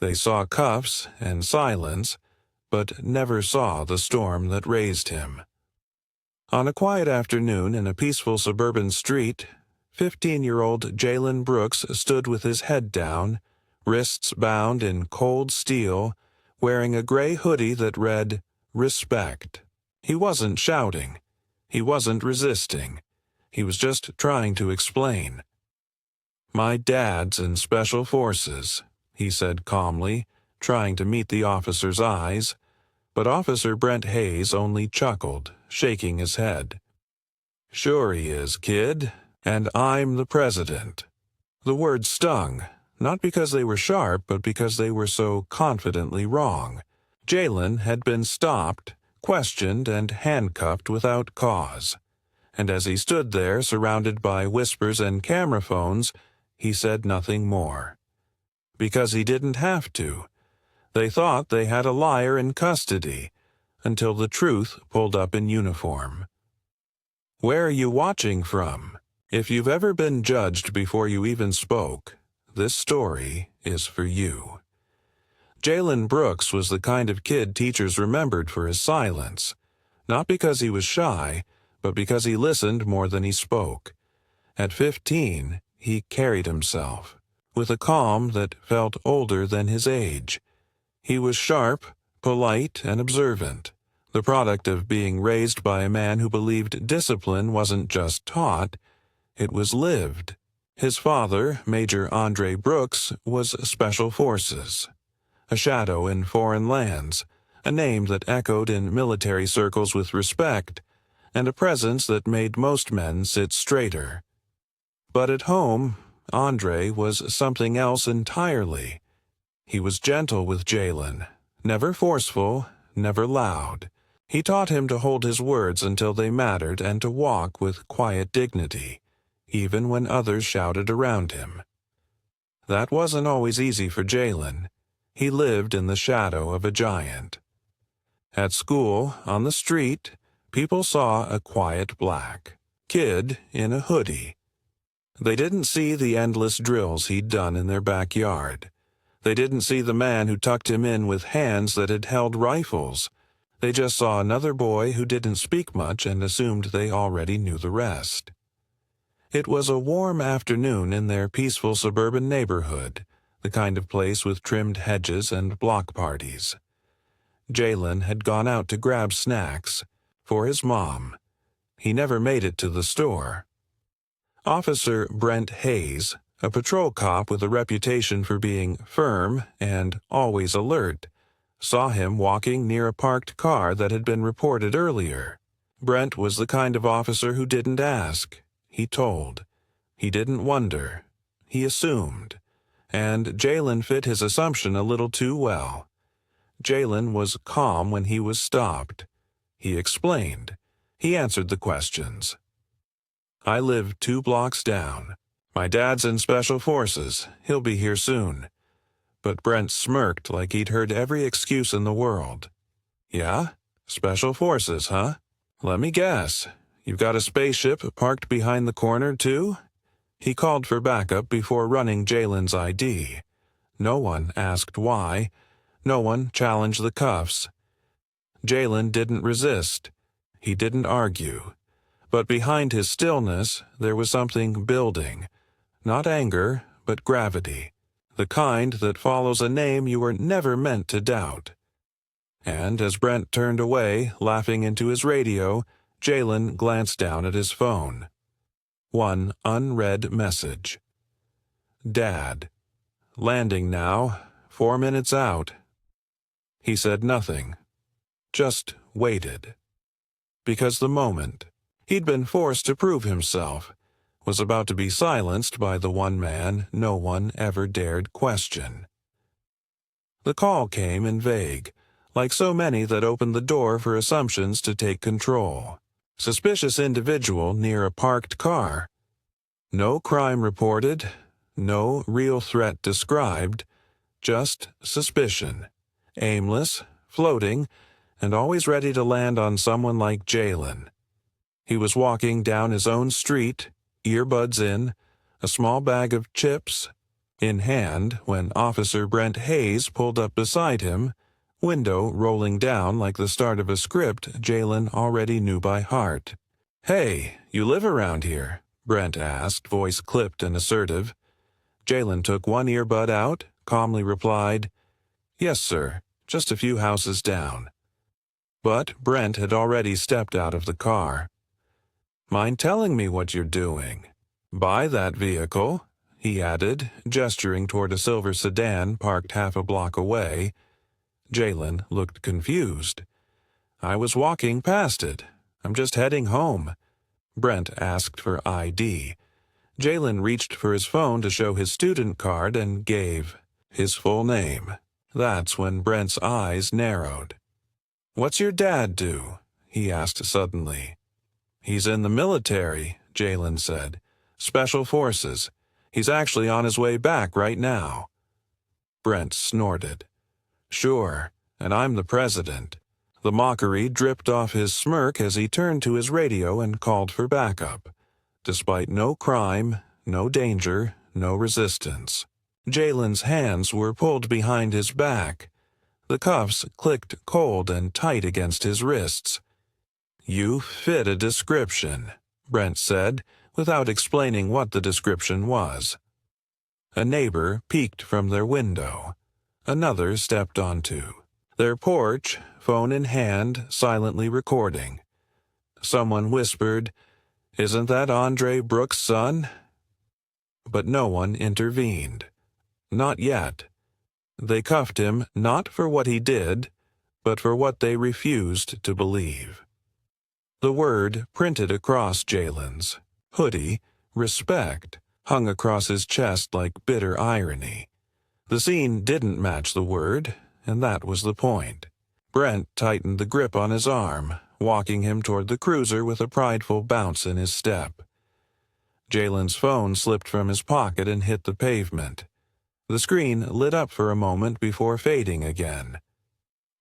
They saw cuffs and silence, but never saw the storm that raised him. On a quiet afternoon in a peaceful suburban street, 15-year-old Jalen Brooks stood with his head down, wrists bound in cold steel, wearing a gray hoodie that read, "Respect." He wasn't shouting. He wasn't resisting. He was just trying to explain. "My dad's in Special Forces," he said calmly, trying to meet the officer's eyes, but Officer Brent Hayes only chuckled, shaking his head. "Sure he is, kid, and I'm the president." The words stung, not because they were sharp, but because they were so confidently wrong. Jalen had been stopped, questioned, and handcuffed without cause. And as he stood there, surrounded by whispers and camera phones, he said nothing more. Because he didn't have to. They thought they had a liar in custody, until the truth pulled up in uniform. Where are you watching from? If you've ever been judged before you even spoke, this story is for you. Jalen Brooks was the kind of kid teachers remembered for his silence, not because he was shy, but because he listened more than he spoke. At 15, he carried himself, with a calm that felt older than his age. He was sharp, polite, and observant, the product of being raised by a man who believed discipline wasn't just taught, it was lived. His father, Major Andre Brooks, was Special Forces, a shadow in foreign lands, a name that echoed in military circles with respect, and a presence that made most men sit straighter. But at home, Andre was something else entirely. He was gentle with Jalen, never forceful, never loud. He taught him to hold his words until they mattered and to walk with quiet dignity, even when others shouted around him. That wasn't always easy for Jalen. He lived in the shadow of a giant. At school, on the street, people saw a quiet black kid in a hoodie. They didn't see the endless drills he'd done in their backyard. They didn't see the man who tucked him in with hands that had held rifles. They just saw another boy who didn't speak much and assumed they already knew the rest. It was a warm afternoon in their peaceful suburban neighborhood, the kind of place with trimmed hedges and block parties. Jalen had gone out to grab snacks for his mom. He never made it to the store. Officer Brent Hayes, a patrol cop with a reputation for being firm and always alert, saw him walking near a parked car that had been reported earlier. Brent was the kind of officer who didn't ask. He told. He didn't wonder. He assumed. And Jalen fit his assumption a little too well. Jalen was calm when he was stopped. He explained. He answered the questions. "I live 2 blocks down. My dad's in Special Forces. He'll be here soon." But Brent smirked like he'd heard every excuse in the world. "Yeah? Special Forces, huh? Let me guess. You've got a spaceship parked behind the corner, too?" He called for backup before running Jalen's ID. No one asked why. No one challenged the cuffs. Jalen didn't resist. He didn't argue. But behind his stillness, there was something building. Not anger, but gravity. The kind that follows a name you were never meant to doubt. And as Brent turned away, laughing into his radio, Jalen glanced down at his phone. One unread message. "Dad. Landing now, 4 minutes out." He said nothing. Just waited. Because the moment he'd been forced to prove himself was about to be silenced by the one man no one ever dared question. The call came in vague, like so many that opened the door for assumptions to take control. Suspicious individual near a parked car. No crime reported, no real threat described, just suspicion. Aimless, floating, and always ready to land on someone like Jalen. He was walking down his own street, earbuds in, a small bag of chips, in hand when Officer Brent Hayes pulled up beside him, window rolling down like the start of a script Jalen already knew by heart. "Hey, you live around here?" Brent asked, voice clipped and assertive. Jalen took one earbud out, calmly replied, "Yes, sir, just a few houses down." But Brent had already stepped out of the car. "Mind telling me what you're doing?" "Buy that vehicle," he added, gesturing toward a silver sedan parked half a block away. Jalen looked confused. "I was walking past it. I'm just heading home." Brent asked for ID. Jalen reached for his phone to show his student card and gave his full name. That's when Brent's eyes narrowed. "What's your dad do?" he asked suddenly. "He's in the military," Jalen said. "Special Forces. He's actually on his way back right now." Brent snorted. "Sure, and I'm the president." The mockery dripped off his smirk as he turned to his radio and called for backup. Despite no crime, no danger, no resistance. Jalen's hands were pulled behind his back. The cuffs clicked cold and tight against his wrists. "You fit a description," Brent said, without explaining what the description was. A neighbor peeked from their window. Another stepped onto their porch, phone in hand, silently recording. Someone whispered, "Isn't that Andre Brooks' son?" But no one intervened. Not yet. They cuffed him not for what he did, but for what they refused to believe. The word printed across Jalen's hoodie, respect, hung across his chest like bitter irony. The scene didn't match the word, and that was the point. Brent tightened the grip on his arm, walking him toward the cruiser with a prideful bounce in his step. Jalen's phone slipped from his pocket and hit the pavement. The screen lit up for a moment before fading again.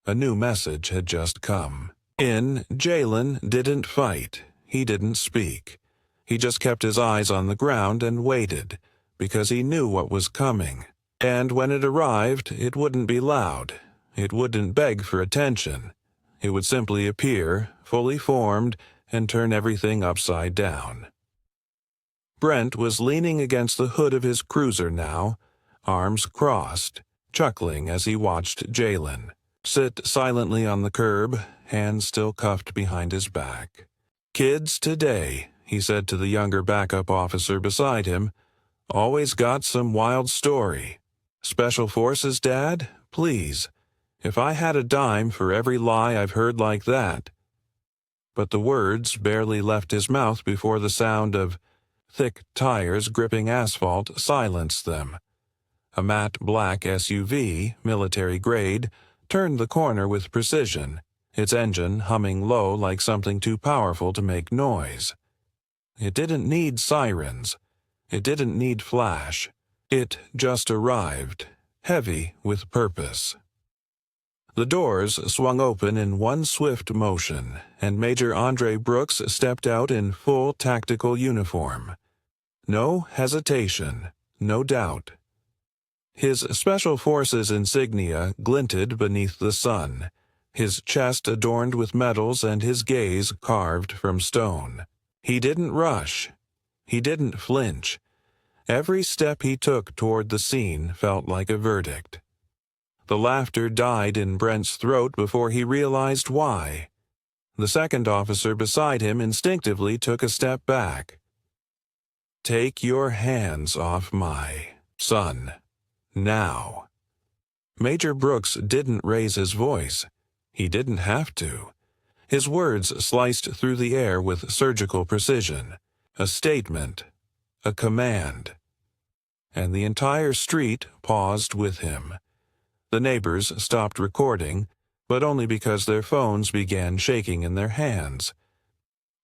A new message had just come. Jalen didn't fight. He didn't speak. He just kept his eyes on the ground and waited, because he knew what was coming. And when it arrived, it wouldn't be loud. It wouldn't beg for attention. It would simply appear, fully formed, and turn everything upside down. Brent was leaning against the hood of his cruiser now, arms crossed, chuckling as he watched Jalen sit silently on the curb, hands still cuffed behind his back. "Kids today," he said to the younger backup officer beside him, "always got some wild story. Special Forces, Dad? Please. If I had a dime for every lie I've heard like that." But the words barely left his mouth before the sound of thick tires gripping asphalt silenced them. A matte black SUV, military grade, turned the corner with precision, its engine humming low like something too powerful to make noise. It didn't need sirens. It didn't need flash. It just arrived, heavy with purpose. The doors swung open in one swift motion, and Major Andre Brooks stepped out in full tactical uniform. No hesitation, no doubt. His Special Forces insignia glinted beneath the sun, his chest adorned with medals and his gaze carved from stone. He didn't rush. He didn't flinch. Every step he took toward the scene felt like a verdict. The laughter died in Brent's throat before he realized why. The second officer beside him instinctively took a step back. "Take your hands off my son. Now." Major Brooks didn't raise his voice. He didn't have to. His words sliced through the air with surgical precision. A statement. A command. And the entire street paused with him. The neighbors stopped recording, but only because their phones began shaking in their hands.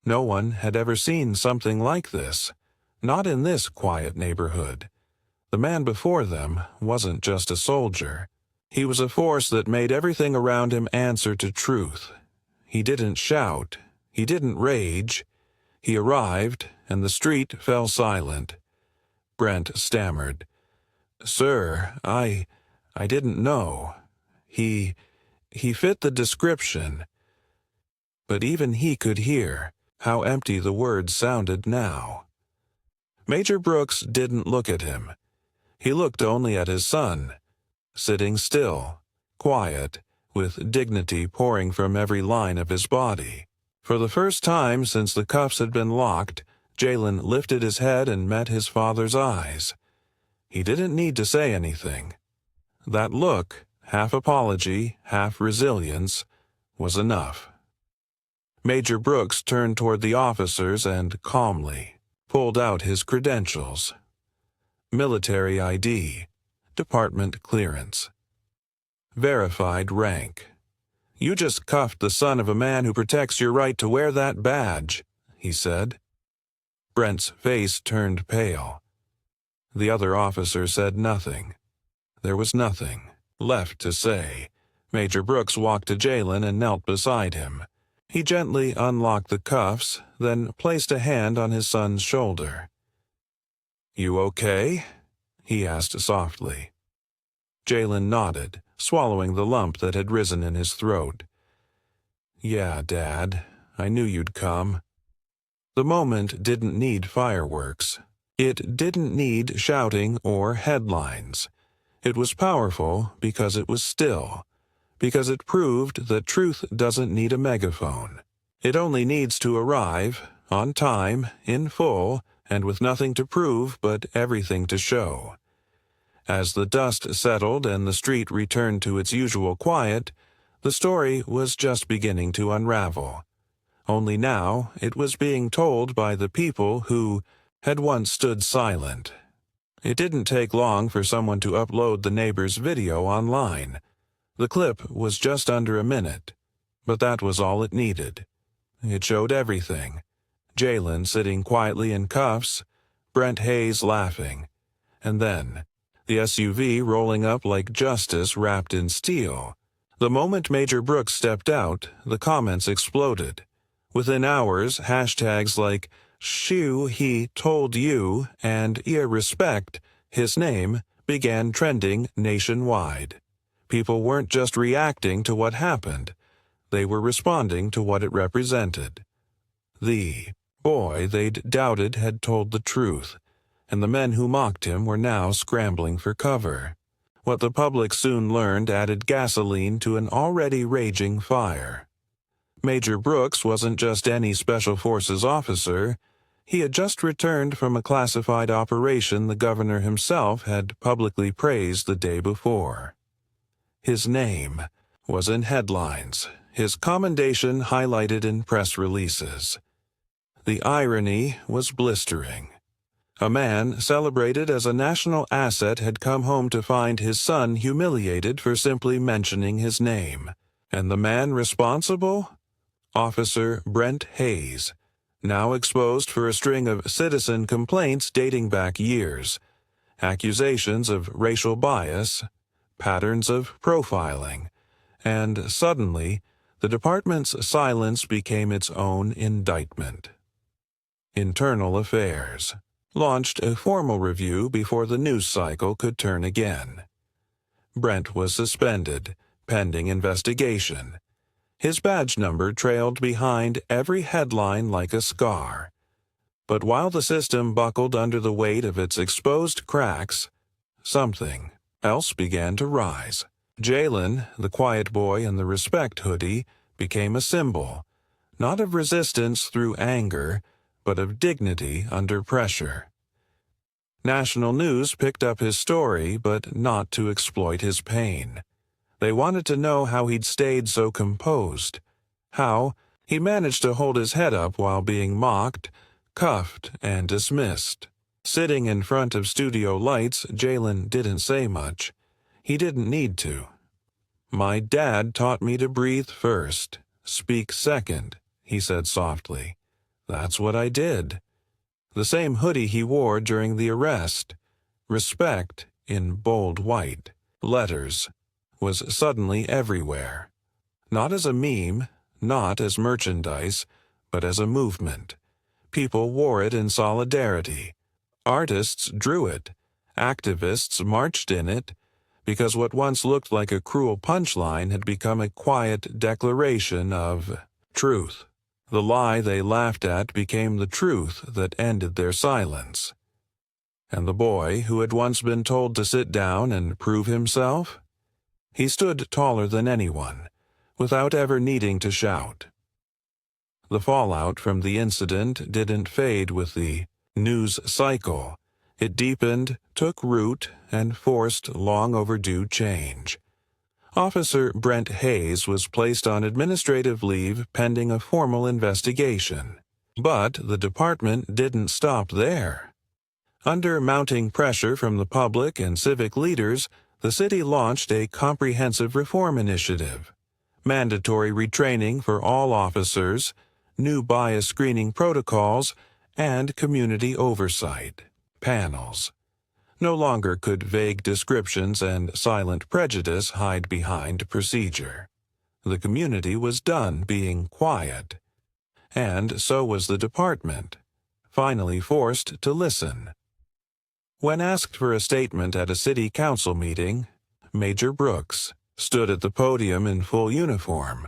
No one had ever seen something like this. Not in this quiet neighborhood. The man before them wasn't just a soldier. He was a force that made everything around him answer to truth. He didn't shout. He didn't rage. He arrived, and the street fell silent. Brent stammered. "Sir, I didn't know. He fit the description." But even he could hear how empty the words sounded now. Major Brooks didn't look at him. He looked only at his son, sitting still, quiet, with dignity pouring from every line of his body. For the first time since the cuffs had been locked, Jalen lifted his head and met his father's eyes. He didn't need to say anything. That look, half apology, half resilience, was enough. Major Brooks turned toward the officers and calmly pulled out his credentials. Military ID, department clearance. Verified rank. "You just cuffed the son of a man who protects your right to wear that badge," he said. Brent's face turned pale. The other officer said nothing. There was nothing left to say. Major Brooks walked to Jalen and knelt beside him. He gently unlocked the cuffs, then placed a hand on his son's shoulder. "You okay?" he asked softly. Jalen nodded, swallowing the lump that had risen in his throat. "Yeah, Dad, I knew you'd come." The moment didn't need fireworks. It didn't need shouting or headlines. It was powerful because it was still, because it proved that truth doesn't need a megaphone. It only needs to arrive, on time, in full, and with nothing to prove but everything to show. As the dust settled and the street returned to its usual quiet, the story was just beginning to unravel. Only now it was being told by the people who had once stood silent. It didn't take long for someone to upload the neighbor's video online. The clip was just under a minute, but that was all it needed. It showed everything. Jalen sitting quietly in cuffs, Brent Hayes laughing, and then the SUV rolling up like justice wrapped in steel. The moment Major Brooks stepped out, the comments exploded. Within hours, hashtags like "Shoo, he told you" and "Irrespect, his name" began trending nationwide. People weren't just reacting to what happened. They were responding to what it represented. The boy they'd doubted had told the truth, and the men who mocked him were now scrambling for cover. What the public soon learned added gasoline to an already raging fire. Major Brooks wasn't just any Special Forces officer. He had just returned from a classified operation the governor himself had publicly praised the day before. His name was in headlines, his commendation highlighted in press releases. The irony was blistering. A man celebrated as a national asset had come home to find his son humiliated for simply mentioning his name. And the man responsible? Officer Brent Hayes, now exposed for a string of citizen complaints dating back years, accusations of racial bias, patterns of profiling, and suddenly, the department's silence became its own indictment. Internal Affairs launched a formal review before the news cycle could turn again. Brent was suspended, pending investigation. His badge number trailed behind every headline like a scar. But while the system buckled under the weight of its exposed cracks, something else began to rise. Jalen, the quiet boy in the respect hoodie, became a symbol, not of resistance through anger, but of dignity under pressure. National news picked up his story, but not to exploit his pain. They wanted to know how he'd stayed so composed, how he managed to hold his head up while being mocked, cuffed, and dismissed. Sitting in front of studio lights, Jalen didn't say much. He didn't need to. "My dad taught me to breathe first, speak second," he said softly. "That's what I did." The same hoodie he wore during the arrest, respect in bold white letters, was suddenly everywhere. Not as a meme, not as merchandise, but as a movement. People wore it in solidarity. Artists drew it. Activists marched in it because what once looked like a cruel punchline had become a quiet declaration of truth. The lie they laughed at became the truth that ended their silence. And the boy who had once been told to sit down and prove himself? He stood taller than anyone, without ever needing to shout. The fallout from the incident didn't fade with the news cycle. It deepened, took root, and forced long-overdue change. Officer Brent Hayes was placed on administrative leave pending a formal investigation. But the department didn't stop there. Under mounting pressure from the public and civic leaders, the city launched a comprehensive reform initiative. Mandatory retraining for all officers, new bias screening protocols, and community oversight panels. No longer could vague descriptions and silent prejudice hide behind procedure. The community was done being quiet. And so was the department, finally forced to listen. When asked for a statement at a city council meeting, Major Brooks stood at the podium in full uniform.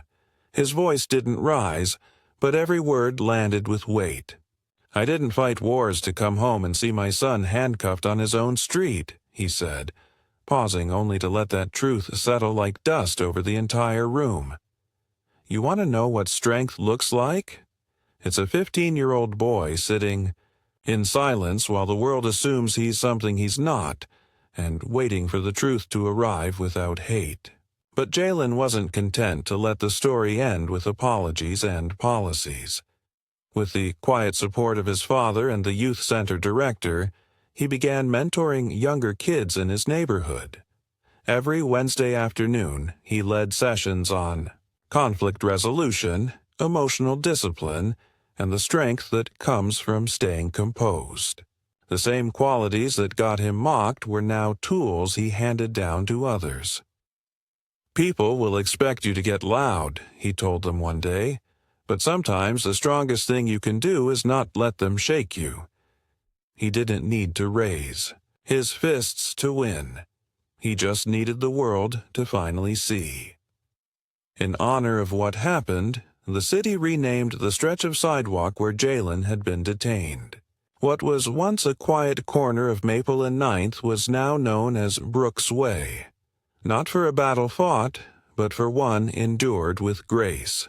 His voice didn't rise, but every word landed with weight. "I didn't fight wars to come home and see my son handcuffed on his own street," he said, pausing only to let that truth settle like dust over the entire room. "You want to know what strength looks like? It's a 15-year-old boy sitting in silence while the world assumes he's something he's not, and waiting for the truth to arrive without hate." But Jalen wasn't content to let the story end with apologies and policies. With the quiet support of his father and the youth center director, he began mentoring younger kids in his neighborhood. Every Wednesday afternoon, he led sessions on conflict resolution, emotional discipline, and the strength that comes from staying composed. The same qualities that got him mocked were now tools he handed down to others. "People will expect you to get loud," he told them one day. "But sometimes the strongest thing you can do is not let them shake you." He didn't need to raise his fists to win. He just needed the world to finally see. In honor of what happened, the city renamed the stretch of sidewalk where Jalen had been detained. What was once a quiet corner of Maple and Ninth was now known as Brooks Way. Not for a battle fought, but for one endured with grace.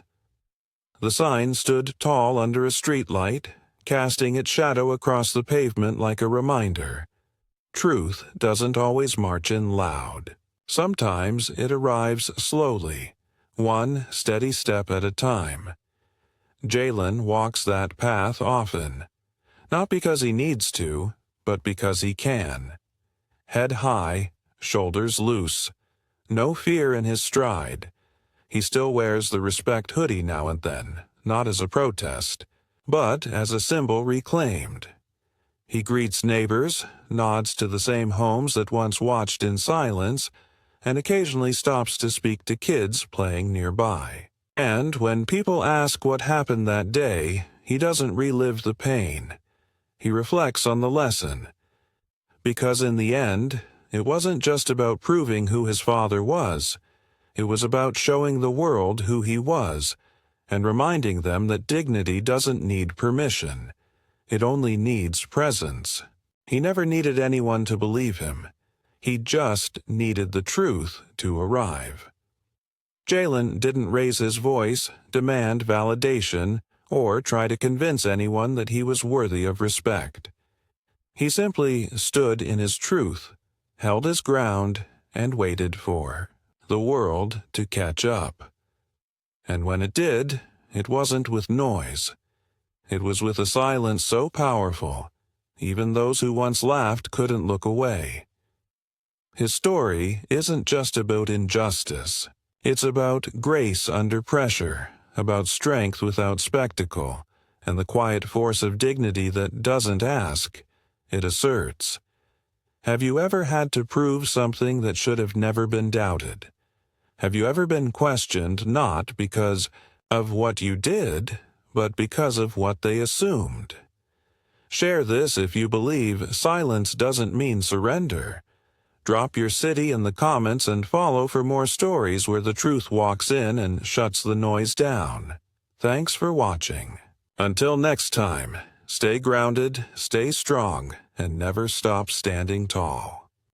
The sign stood tall under a streetlight, casting its shadow across the pavement like a reminder. Truth doesn't always march in loud. Sometimes it arrives slowly, one steady step at a time. Jalen walks that path often, not because he needs to, but because he can. Head high, shoulders loose, no fear in his stride. He still wears the respect hoodie now and then, not as a protest, but as a symbol reclaimed. He greets neighbors, nods to the same homes that once watched in silence, and occasionally stops to speak to kids playing nearby. And when people ask what happened that day, he doesn't relive the pain. He reflects on the lesson. Because in the end, it wasn't just about proving who his father was. It was about showing the world who he was, and reminding them that dignity doesn't need permission. It only needs presence. He never needed anyone to believe him. He just needed the truth to arrive. Jalen didn't raise his voice, demand validation, or try to convince anyone that he was worthy of respect. He simply stood in his truth, held his ground, and waited for the world to catch up. And when it did, it wasn't with noise. It was with a silence so powerful, even those who once laughed couldn't look away. His story isn't just about injustice. It's about grace under pressure, about strength without spectacle, and the quiet force of dignity that doesn't ask, it asserts. Have you ever had to prove something that should have never been doubted? Have you ever been questioned not because of what you did, but because of what they assumed? Share this if you believe silence doesn't mean surrender. Drop your city in the comments and follow for more stories where the truth walks in and shuts the noise down. Thanks for watching. Until next time, stay grounded, stay strong, and never stop standing tall.